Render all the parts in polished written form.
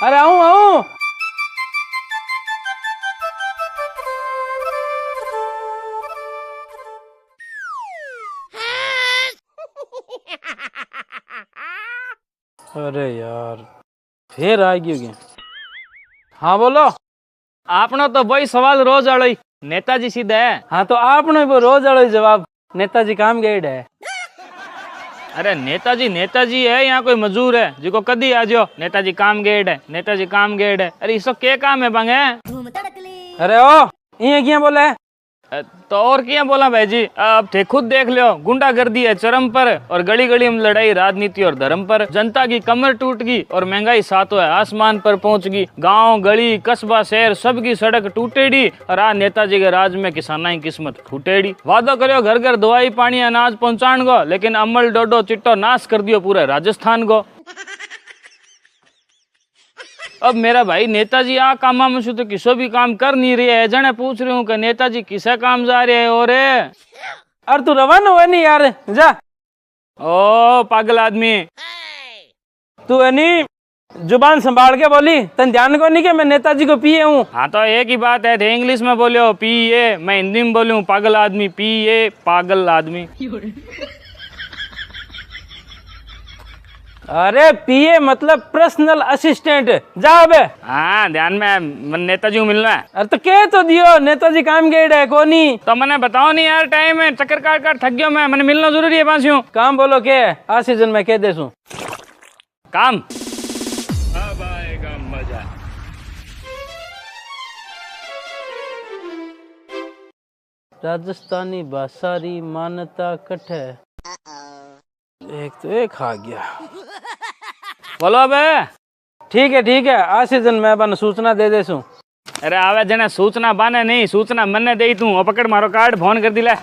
अरे आऊं आऊं। अरे यार फिर आ गयो क्या? हाँ बोलो। आपनो तो वही सवाल रोज अड़ई नेताजी सीधे है। हाँ तो आपने वो रोज अड़ो जवाब नेताजी काम गेड है। अरे नेताजी नेताजी है यहाँ कोई मजूर है जिको कदी आ जाओ नेताजी काम गेड है, नेताजी काम गेड है। अरे इसको क्या काम है बंगे? अरे ओ ये क्या बोले? तो और क्या बोला भाई जी? अब थे खुद देख लो, गुंडागर्दी है चरम पर और गली गली में लड़ाई राजनीति और धर्म पर। जनता की कमर टूट गई और महंगाई सातों है आसमान पर पहुंच गई। गांव गली कस्बा शहर सबकी सड़क टूटेड़ी और आज नेताजी के राज में किसाना की किस्मत फूटेड़ी। वादो करो घर घर दवाई पानी अनाज पहुंचाण गो, लेकिन अमल डोडो चिट्टो नाश कर दियो पूरे राजस्थान को। अब मेरा भाई नेताजी आ काम में तो किसो भी काम कर नहीं रहे है। जने पूछ रही हूँ कि नेताजी किसे काम जा रहे है? और अरे तू रवाना हुआ नहीं यार जा। ओ पागल आदमी तू है नहीं जुबान संभाल के बोली। तन ध्यान को नहीं कि मैं नेताजी को पिए हूँ। हाँ तो एक ही बात है थे इंग्लिश में बोलो पीए, मैं हिंदी में बोलूँ पागल आदमी। पीए पागल आदमी। अरे पीए मतलब पर्सनल असिस्टेंट। जा बे। हाँ ध्यान में नेताजी को मिलना है। अरे तो कह तो दियो नेताजी काम गेड है कोनी। तो मैंने बताओ नहीं यार टाइम है चक्कर काट काट थक गयो मैं। मैंने मिलना जरूरी है पासियों। काम बोलो के आ सीजन में कह देसू काम। अब आएगा मजा। राजस्थानी बासारी मान्यता कठ है। एक तो एक आ गया। बोलो अबे। ठीक है आ सीजन में बन सूचना दे देसू। अरे आवे जने सूचना बाने नहीं सूचना मन्ने दे तू। पकड़ मारो कार्ड फोन कर दिला।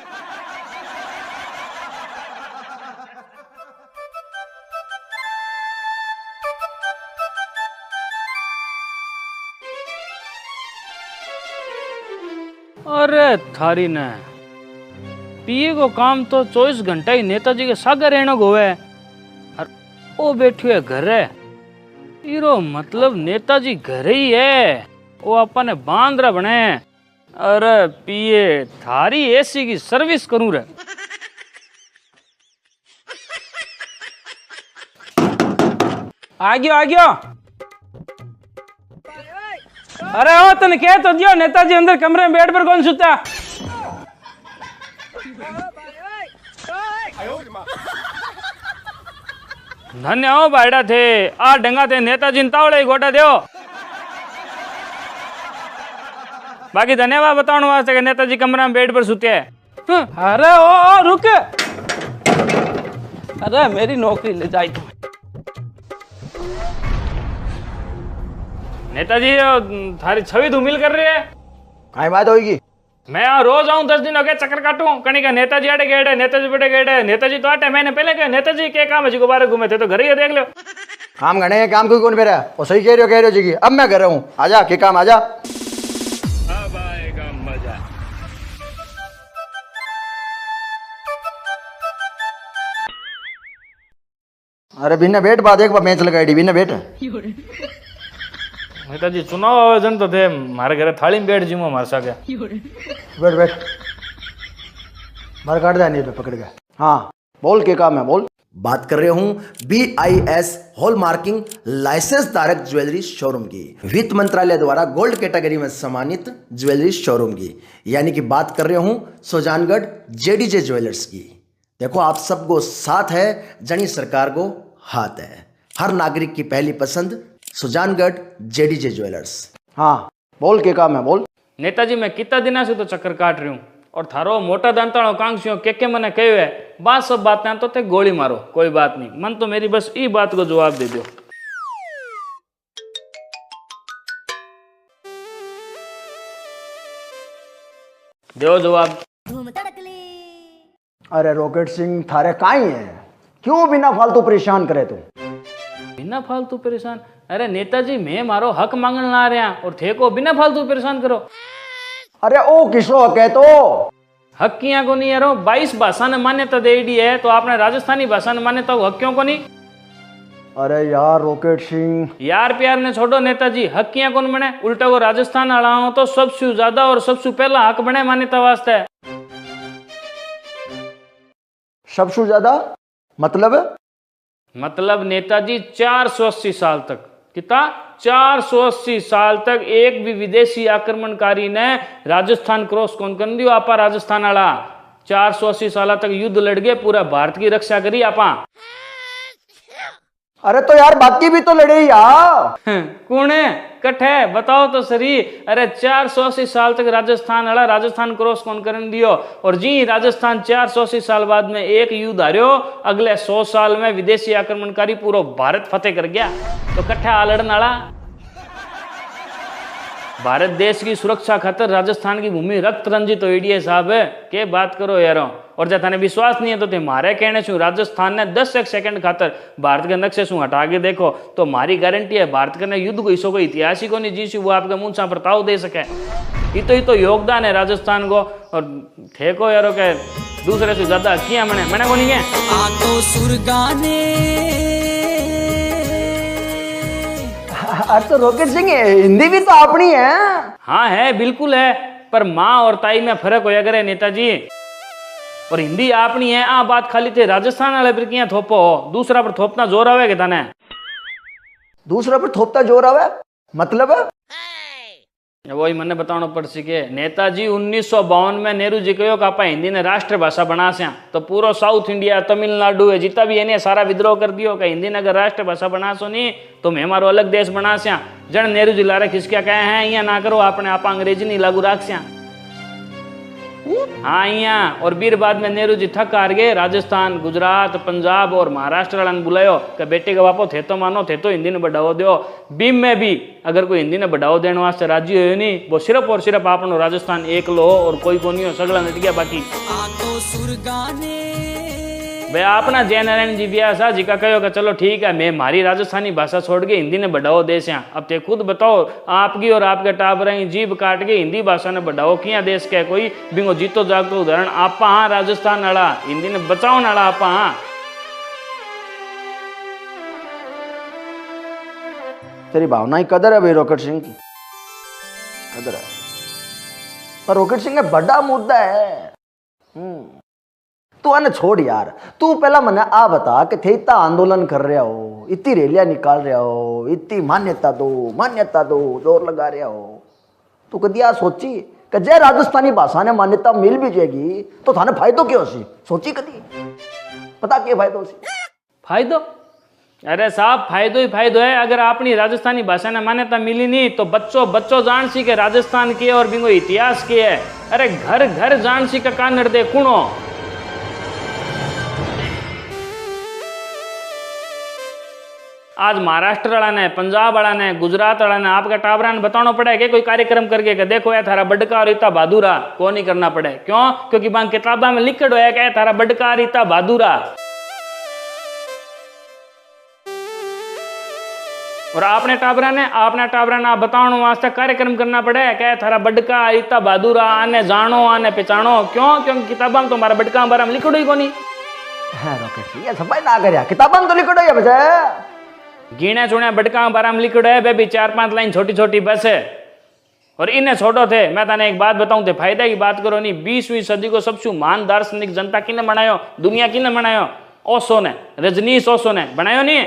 अरे थारी ने पीए को काम तो 24 घंटा ही नेताजी के सागर रहने को है और वो बैठे है घरे। इरो मतलब नेताजी घरे ही है, वो अपन बांध रहा बने। अरे पीए थारी एसी की सर्विस करूं रे। आ गयो। अरे ओ तने कह तो दियो नेताजी अंदर कमरे में बेड पर कौन सुता। धन्य हो बायडा थे आ डंगा थे नेताजी तावड़े गोटा दो। बाकी धन्यवाद बताने वास्ते नेताजी कमरा में बेड पर सुते है। अरे ओ रुक। अरे मेरी नौकरी ले जाई तू। नेताजी थारी छवि धूमिल कर रही है। काई बात होगी? मैं यहाँ रोज आऊँ 10 दिन हो गए चक्कर काटूं कहीं का नेताजी आड़े गेट है, नेताजी बेटे गेट है, नेताजी तो आटे। मैंने पहले कहा नेताजी क्या काम है जी को बारे घूमे थे तो घर ही देख लो। काम घने है काम कोई कौन मेरा और सही कह रहे हो जी। अब मैं कर रहा हूँ आजा के काम आजा। अब आएगा मजा। अरे बिना बैठ बात एक बार मैच लगाई बिना बैठ। नेताजी चुनाव आयोजन तो थे मारे घरे थाली में बैठ जीमो मार सके। बैठ बाहर काट दे पकड़ के। हाँ बोल के काम है बोल। बात कर रहे हूँ BIS हॉलमार्किंग लाइसेंस धारक ज्वेलरी शोरूम की, वित्त मंत्रालय द्वारा गोल्ड कैटेगरी में सम्मानित ज्वेलरी शोरूम की, यानी कि बात कर रहे हूँ सुजानगढ़ JDJ ज्वेलर्स की। देखो आप सबको साथ है जनी सरकार को हाथ है। हर नागरिक की पहली पसंद सुजानगढ़ JDJ ज्वेलर्स। हाँ बोल के काम है बोल। नेताजी मैं कितना दिना से तो चक्कर काट रही हूँ और थारो मोटा दांताड़ो कांक्षियों के मने कहो है बात सब बातें तो थे गोली मारो कोई बात नहीं। मन तो मेरी बस ई बात को जवाब दे दो। दो जवाब। अरे रॉकेट सिंह थारे काई है क्यों बिना फालतू परेशान करे तू? बिना फालतू परेशान? अरे नेताजी मैं मारो हक मांगने ला रहा और थे को बिना फालतू परेशान करो। अरे ओ किसो हक है तो? हक किया को नहीं यारो 22 भाषा ने मान्यता दे दी है तो आपने राजस्थानी भाषा ने मान्यता हक क्यों को नहीं? अरे यार रॉकेट सिंह, यार प्यार ने छोड़ो नेताजी, हक किया कौन बने? उल्टा वो राजस्थान आला हो तो सबसे ज्यादा और सबसे पहला हक बने मान्यता वास्ते। सबसे ज्यादा मतलब नेताजी 480 साल तक, कितना 480 साल तक एक भी विदेशी आक्रमणकारी ने राजस्थान क्रॉस कौन कर दियो? आपा राजस्थान आला 480 साल तक युद्ध लड़ गए, पूरा भारत की रक्षा करी आपा। अरे तो यार बाकी भी तो लड़े यार। कौन है कट है बताओ तो सही। अरे 480 साल तक राजस्थान आला राजस्थान क्रॉस कौन करन दियो? और जी राजस्थान 480 साल बाद में एक युद्ध हारियो, अगले 100 साल में विदेशी आक्रमणकारी पूरा भारत फतेह कर गया, तो कट्ठा आ लड़न आला। भारत देश की सुरक्षा खातर राजस्थान की भूमि रक्त रंजित होइडी है साहब, के बात करो यारो। और जब थाने विश्वास नहीं है तो मारे कहने छू राजस्थान ने 10 सेकंड खातर भारत के नक्शे शू हटा के देखो तो मारी गारंटी है भारत के युद्ध को इसो कोई इतिहास ही को नहीं जीसू वो आपके मुंह सा प्रताव दे सके। ये तो योगदान है राजस्थान को। और थे को यारो के दूसरे से ज्यादा किया मैंने को नहीं है तो सुरगाने। तो रॉकेट सिंह हिंदी भी तो अपनी है। हाँ है बिल्कुल है, पर माँ और ताई में फर्क होया करे नेताजी। और हिंदी आपनी है आ बात खाली थे राजस्थान वाले पर किया थोपो दूसरा पर थोपना जोर आवे के तने? दूसरा पर थोपता जोर आवे मतलब? वही मैंने बताना पड़ सके। नेताजी 1952 में नेहरू जी कहो कि आप हिंदी ने राष्ट्रभाषा बना से, तो पूरा साउथ इंडिया तमिलनाडु है जितना भी है सारा विद्रोह कर दियो कि हिंदी ने अगर राष्ट्रभाषा बना सो नहीं तो मैं हमारो अलग देश बना से। जन नेहरू जी लारे खिसकिया कहे हैं यहाँ ना करो आपने आप अंग्रेजी नहीं लागू राख से। हाँ यहाँ और बीर बाद में नेहरू जी थक हार गए, राजस्थान गुजरात पंजाब और महाराष्ट्र वाला ने बुलायो कि बेटे का बापो थे तो मानो थे तो हिंदी ने बढ़ाओ दो। बीम में भी अगर कोई हिंदी ने बढ़ाओ देने वास्ते राजी हो नहीं, वो सिर्फ और सिर्फ आपनो राजस्थान एक लो और कोई को नहीं हो सगला नट गया बाकी। तो सुरगाने भाई आपना जय नारायण जी व्यासा जी का कहो कि चलो ठीक है मैं हमारी राजस्थानी भाषा छोड़ के हिंदी ने बढ़ाओ देश यहाँ। अब ते खुद बताओ आपकी और आपके टाबरें जीभ काट के हिंदी भाषा ने बढ़ाओ किया देश के कोई बिंगो जीतो जागतो उदाहरण आपा। हाँ राजस्थान आला हिंदी ने बचाओ नाला आपा। हाँ तेरी भावना ही कदर है भाई रॉकेट सिंह की, कदर है। पर रॉकेट सिंह का बड़ा मुद्दा है। तू आने छोड़ यार, तू पहला मने आ बता कि थे इतना आंदोलन कर रहे हो, इतनी रैलियां निकाल रहे हो, इतनी मान्यता दो जोर लगा रहे हो, तू कदी आ सोची कि जय राजस्थानी भाषा ने मान्यता मिल भी जाएगी तो थाने फायदो क्यों सी? सोची कदी पता क्या फायदो सी? फायदो? अरे साहब फायदो ही फायदो है। अगर अपनी राजस्थानी भाषा ने मान्यता मिली नहीं तो बच्चों जान सी के राजस्थान के और बिंगो इतिहास के है। अरे घर घर जान सी का कानड़ दे कुणो। आज महाराष्ट्र वाला ने पंजाब वाला ने गुजरात वाला ने आपका टाबरा ने बताना पड़े कि कोई कार्यक्रम करके कि देखो यार थारा बडका और इतना बहादुरा को नहीं करना पड़े। क्यों? क्योंकि बांग किताबा में लिखड़ होया कि थारा बडका और इतना बहादुरा। और आपने टाबरा ने आप बताओ वास्ते कार्यक्रम करना पड़े क्या थारा बडका इतना बहादुरा आने जानो आने पहचानो। क्यों? क्योंकि किताबा में तो हमारा बडका बारे में लिखड़ो ही को नहीं। ये सफाई ना कर किताबा में तो लिखड़ो है बच्चा, गिने चुने बडका बारे में लिखड़ो है बेबी 4-5 लाइन छोटी छोटी बस है। और इन्हें छोड़ो थे मैं तने एक बात बताऊं थे फायदा की बात करो नहीं। 20वीं सदी को सबसे महान दार्शनिक जनता किने बनायो? दुनिया किने बनायो? ओशो ने, रजनीश ओशो ने बनायो नहीं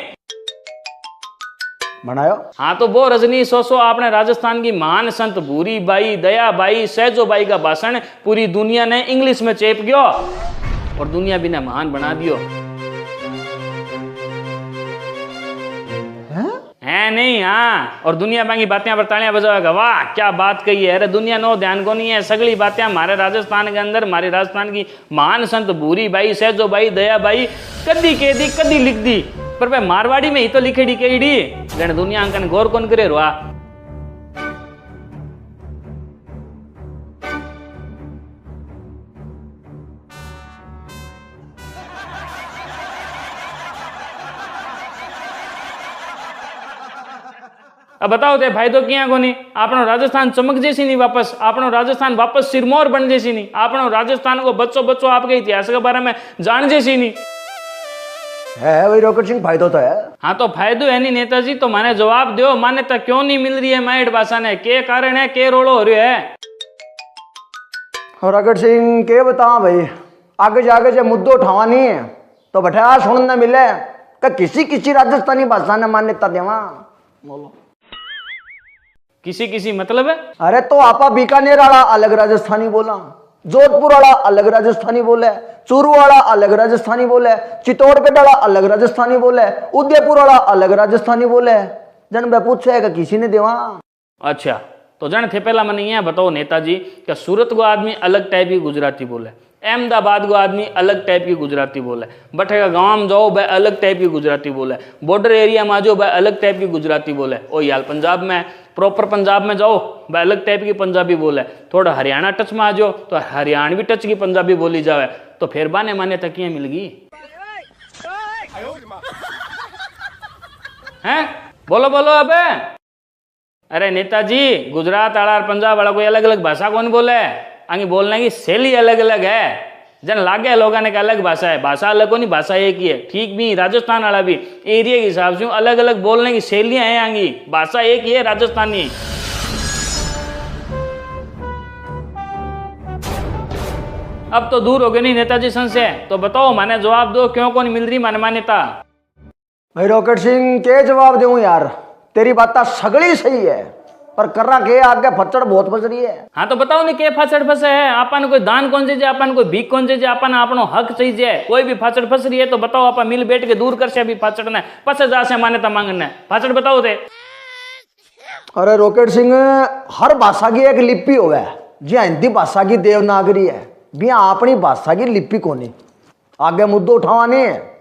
बनायो। हाँ तो वो रजनीश ओशो आपने राजस्थान की महान संत भूरी बाई दया बाई सहजो बाई का भाषण पूरी दुनिया ने इंग्लिश में चेप गयो और दुनिया भी ने महान बना दियो है नहीं। हाँ और दुनिया बाकी बातें पर तालियां बजाएगा वाह क्या बात कही है। अरे दुनिया नो ध्यान को नहीं है, सगली बातें हमारे राजस्थान के अंदर हमारे राजस्थान की महान संत Bhuri Bai Sahajo by Daya by कदी कह दी कदी लिख दी, पर भाई मारवाड़ी में ही तो लिखेड़ी कहीड़ी जन दुनिया अंकन गौर कौन करे रुआ। अब बताओ ते फायदो किया को नहीं? आपनो राजस्थान चमक जैसी नहीं वापस, आपनो राजस्थान वापस सिरमौर बन जैसी नहीं, आपनो राजस्थान को बच्चों आपके इतिहास के बारे में जान जैसी नहीं। है वही रॉकेट सिंह, फायदा तो है। हाँ तो फायदो है नहीं नेताजी, तो माने जवाब दो, मान्यता क्यों नहीं मिल रही है माइट भाषा ने, के कारण है, के रोड़ो हो रही है? और रॉकेट सिंह के बता भाई, आगे जाके जो मुद्दे उठावा नहीं है तो बैठा सुनने मिले कि किसी राजस्थानी भाषा ने मान्यता देवा। बोलो किसी मतलब है? अरे तो आपा बीकानेर वाला अलग राजस्थानी बोला, जोधपुर वाला अलग राजस्थानी बोले, चूरू वाला अलग राजस्थानी बोले, चित्तौड़गढ़ वाला अलग राजस्थानी बोले, उदयपुर वाला अलग राजस्थानी बोले। जन मैं पूछे कि किसी ने देवा। अच्छा तो जन थे पहला मैंने यहाँ बताओ नेताजी कि सूरत को आदमी अलग टाइप की गुजराती बोले, अहमदाबाद को आदमी अलग टाइप की गुजराती बोले, बठेगा गांव में जाओ भाई अलग टाइप की गुजराती बोले, बॉर्डर एरिया में जाओ भाई अलग टाइप की गुजराती बोले, ओ यार पंजाब में प्रॉपर पंजाब में जाओ भाई अलग टाइप की पंजाबी बोले, थोड़ा हरियाणा टच में आ जाओ तो हरियाणवी टच की पंजाबी बोली जावे, तो फिर बाने माने तकियां मिल गई हैं? बोलो बोलो अबे। अरे नेताजी गुजरात वाला और पंजाब वाला कोई अलग अलग भाषा कौन बोले, आगे बोलने की शैली अलग अलग है। जन लागे लोगों ने अलग भाषा है, भाषा अलग को नहीं, भाषा एक ही है। ठीक भी राजस्थान वाला भी एरिया के हिसाब से अलग अलग बोलने की शैलियां हैं, आगे भाषा एक ही है राजस्थानी। अब तो दूर हो गए नहीं नेताजी संशय, तो बताओ माने जवाब दो, क्यों कौन मिल रही माने मान्यता? भाई रॉकेट सिंह के जवाब दूं यार, तेरी बात सगड़ी सही है पर कर्रा के आगे फचड़ बहुत फंस रही है। हाँ तो बताओ नहीं के फाचड़ फंसे है, आपन कोई दान कौन चाहिए, आपन कोई भीख कौन चाहिए, आपन अपनो हक चाहिए, कोई भी फाचड़ फंस रही है तो बताओ, आप मिल बैठ के दूर कर से अभी फाचड़ ने पसे जा से मान्यता मांगने फाचड़ बताओ थे। अरे रॉकेट सिंह हर भाषा की एक लिपि होवे, जी हिंदी भाषा की देवनागरी है, बिया अपनी भाषा की लिपि कोनी। आगे मुद्दो उठावा नहीं है,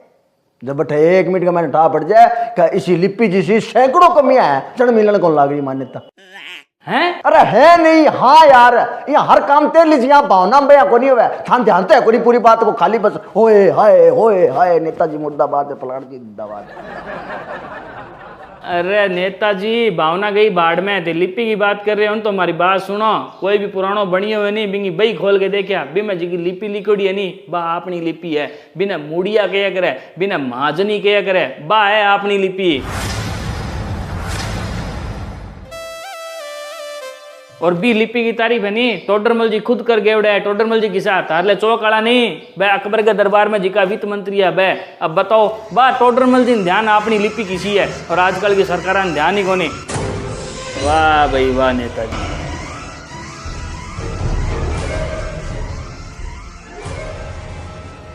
जब बैठे 1 मिनट का मैंने उठा पड़ जाए कि इसी लिपि जिसी सैकड़ों कमियां है, जन मिलन कौन लाग रही मान्यता हैं? अरे है नहीं, हाँ यार ये हर काम तेल लीजिए, यहाँ भावना में को नहीं हुआ थान ध्यान तो है कोई पूरी बात को, खाली बस होए हाय नेताजी मुर्दाबाद है, फलान की जिंदाबाद है। अरे नेताजी भावना गई बाढ़ में, लिपि की बात कर रहे हो तो हमारी बात सुनो, कोई भी पुरानो बनी हुए नहीं बिंगी बई खोल के देखा बिना जी की लिपि लिखोड़ी है नहीं, बा अपनी लिपि है, बिना मुड़िया कया करे, बिना महाजनी कया करे, बा है अपनी लिपि। और बी लिपि की तारीफ है नहीं, टोडरमल जी खुद कर गेवड़े है, टोडरमल जी के साथ हारले चौक वाला नहीं बे, अकबर के दरबार में जी का वित्त मंत्री है बे। अब बताओ बा टोडरमल जी ध्यान अपनी लिपि किसी है और आजकल की सरकार ध्यान ही कोनी। वाह भाई वाह नेताजी।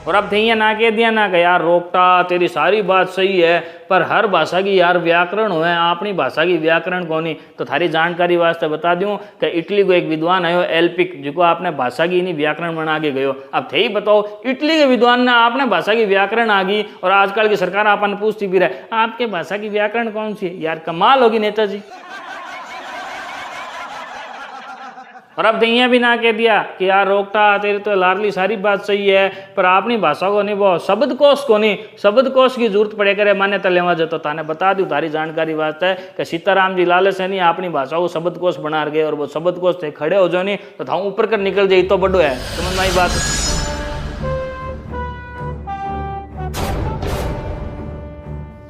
और अब थे ना कह दिया ना कि यार रोकटा तेरी सारी बात सही है पर हर भाषा की यार व्याकरण हुए, अपनी भाषा की व्याकरण कौनी। तो थारी जानकारी वास्ते बता दूं कि इटली को एक विद्वान आयो एल्पिक, जिको आपने भाषा की नहीं व्याकरण बना के गयो। अब थे ही बताओ इटली के विद्वान ने आपने भाषा की व्याकरण आ गई और आजकल की सरकार आपने पूछती भी रहे आपके भाषा की व्याकरण कौन सी है। यार कमाल होगी नेताजी। और अब दहिया भी ना कह दिया कि यार रोकता तेरे तो लाडली सारी बात सही है पर अपनी भाषा को नहीं, वो शब्दकोश को नहीं, शब्दकोश की जरूरत पड़े करे मान्यता लेवा जाए। तो ताने बता दूं तारी जानकारी वास्ते है कि सीताराम जी लाले से नहीं अपनी भाषा को शब्दकोश बना गए और वो शब्दकोश से खड़े हो जाओ नहीं तो था ऊपर कर निकल जाए तो बड़ो है। समझ में आई बात?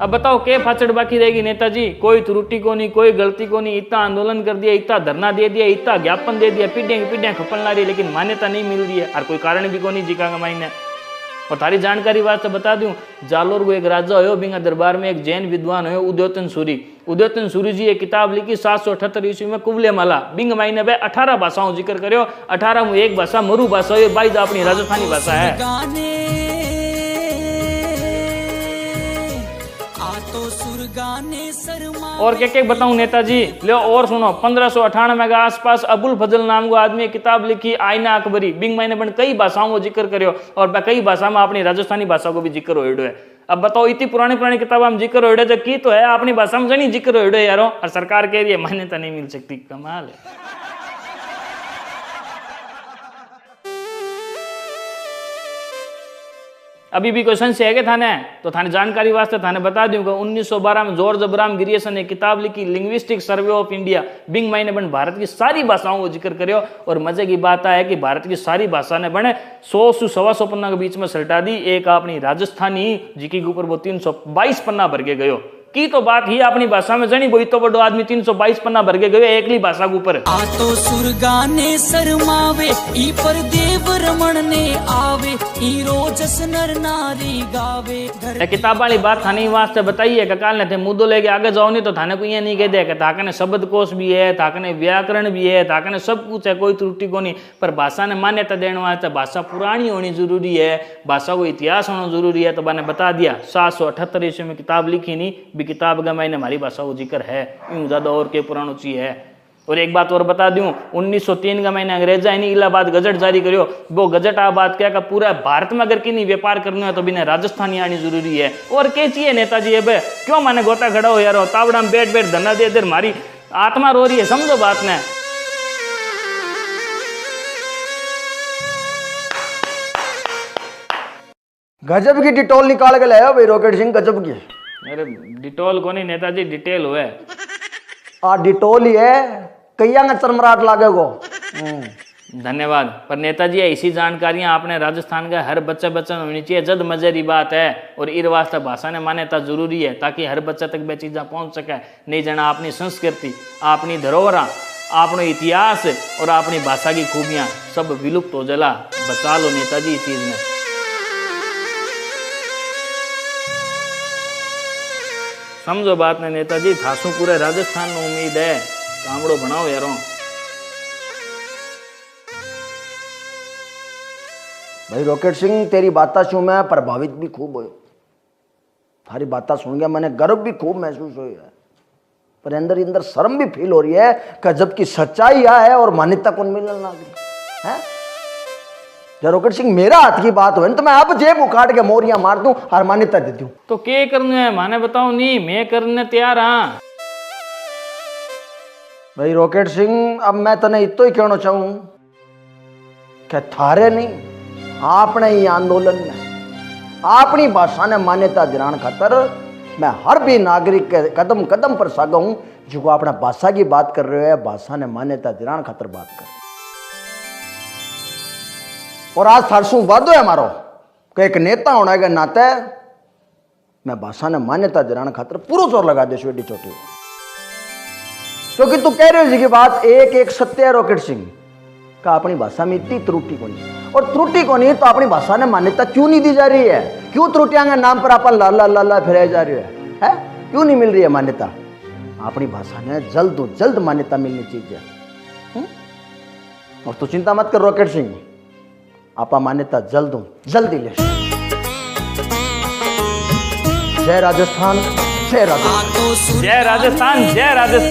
अब बताओ के फाचड़ बाकी रहेगी नेताजी? कोई त्रुटि को नहीं, कोई गलती को नहीं, इतना आंदोलन कर दिया, इतना धरना दे दिया, इतना ज्ञापन दे दिया, पीढ़ियां खपन ला रही लेकिन मान्यता नहीं मिल रही है और कोई कारण भी को नहीं जिका मायने। और थारी जानकारी वास्ते बता दूं जालोर को एक राजा हो बिंगा दरबार में एक जैन विद्वान हो उद्योतन सूरी। उद्योतन सूरी जी एक किताब लिखी 778 ईस्वी में कुवले माला बिंग मायने बे 18 भाषाओं जिक्र करो, 18 में एक भाषा मरु भाषा हो, 22 अपनी राजस्थानी भाषा है। और क्या बताऊं नेताजी लो और सुनो। 1598 के आसपास अबुल फजल नाम को आदमी एक किताब लिखी आईना अकबरी बिंग मैंने बन कई भाषाओं को जिक्र करो और कई भाषा में अपनी राजस्थानी भाषा को भी जिक्र हो है। अब बताओ इतनी पुरानी किताब हम जिक्र हो जो की तो है अपनी भाषा में नहीं जिक्र हो यारो और सरकार कह रही है मान्यता नहीं मिल सकती। कमाल है। अभी भी कोई संशय है क्या थाने? तो थाने जानकारी वास्ते थाने बता दूं कि 1912 में जॉर्ज अब्राहम ग्रियर्सन ने किताब लिखी लिंग्विस्टिक सर्वे ऑफ इंडिया। बिंग मायने बन भारत की सारी भाषाओं को जिक्र करियो। और मजे की बात है कि भारत की सारी भाषा ने बने 100 से 125 पन्ना के बीच में सल्टा दी। एक अपनी राजस्थानी जिकी के ऊपर वो 322 पन्ना भर के गयो की तो बात ही अपनी भाषा में जनी वो तो बड़ो आदमी 322 पन्ना भर के गयो एकली भाषा के ऊपर। आ तो सुरगाने शर्मावे ई पर देव रमण ने आवे ई रोजस नर नारी गावे। किताब वाली बात थाने वास्ते बताइए ककाल ने थे मुद्दो लेके आगे जाओ नहीं तो थाने को ये नहीं कह दे ताकने शब्द कोश भी है, ताकने व्याकरण भी है, ताकने सब कुछ है, कोई त्रुटि को नहीं। पर भाषा ने मान्यता देने वास्ते भाषा पुरानी होनी जरूरी है, भाषा को इतिहास होना जरूरी है। तो मैंने बता दिया 778 ईस्वी में किताब लिखी नहीं भी किताब का मैंने हमारी भाषा को जिक्र है, यूं ज्यादा और के पुरानो चीज है। और एक बात और बता दूं 1903 का मैंने अंग्रेजा ने इलाहाबाद गजट जारी करियो। वो गजट आ बात क्या का पूरा भारत में अगर किन्हीं व्यापार करना है तो बिना राजस्थानी आनी जरूरी है। और क्या चाहिए नेताजी अब क्यों माने गोता खड़ा हो यार तावड़ा में बैठ बैठ धना दे दे मारी आत्मा रो रही है, समझो बात ने। गजब की डिटोल निकाल के लाया भाई रॉकेट सिंह, गजब की। अरे डिटोल को नहीं नेताजी डिटेल हुए आ डिटोल ही है कैया का चरमराट लागेगो। धन्यवाद। पर नेताजी ऐसी जानकारियां आपने राजस्थान का हर बच्चे बच्चे में होनी चाहिए, जद मजेरी बात है। और इस वास्ते भाषा ने मान्यता जरूरी है ताकि हर बच्चे तक वे चीज़ें पहुंच सके। नहीं जाना अपनी संस्कृति, अपनी धरोहर, अपनो इतिहास और अपनी भाषा की खूबियां सब विलुप्त हो जला। बचा लो नेताजी इस चीज में। समझो बात ने नेताजी, थासू पूरे राजस्थान में उम्मीद है, कामड़ो बनाओ यारों। भाई रॉकेट सिंह तेरी बातें सुन मैं प्रभावित भी खूब हुए, थारी बातें सुन गया मैंने गर्व भी खूब महसूस हुई है, पर अंदर अंदर शर्म भी फील हो रही है कि जबकि सच्चाई यह है और मान्यता कौन मिलने लग है। जब रॉकेट सिंह मेरा हाथ की बात हो तो मैं अब जेब उखाड़ के मोरियां मार दूं और मान्यता दे दूं। तो क्या करना है माने बताओ, नहीं मैं करने तैयार हाँ। भाई रॉकेट सिंह अब मैं तने इतो ही कहना चाहूं कि थारे नहीं आपने ही आंदोलन में अपनी भाषा ने मान्यता दिलाने खातर मैं हर भी नागरिक के कदम कदम पर सागा हूं जो अपना भाषा की बात कर रहे हैं, भाषा ने मान्यता दिलाने खातर बात कर। और आज थारसू वादो है हमारो कि एक नेता होने के नाते मैं भाषा ने मान्यता दिलाने खातर पूरा जोर लगा दे एडी छोटी, क्योंकि तू कह रहे हो जी की बात एक एक सत्य है रॉकेट सिंह का अपनी भाषा में इतनी त्रुटि को नहीं, और त्रुटि को नहीं तो अपनी भाषा ने मान्यता क्यों नहीं दी जा रही है? क्यों त्रुटियां के नाम पर अपन लाला लाला फिराई जा रही है? क्यों नहीं मिल रही है मान्यता? अपनी भाषा ने जल्द जल्द मान्यता मिलनी चाहिए। और तू चिंता मत कर रॉकेट सिंह, आपा मान्यता जल्दी ले। जय राजस्थान, जय राजस्थान, जय राजस्थान, जय राजस्थान।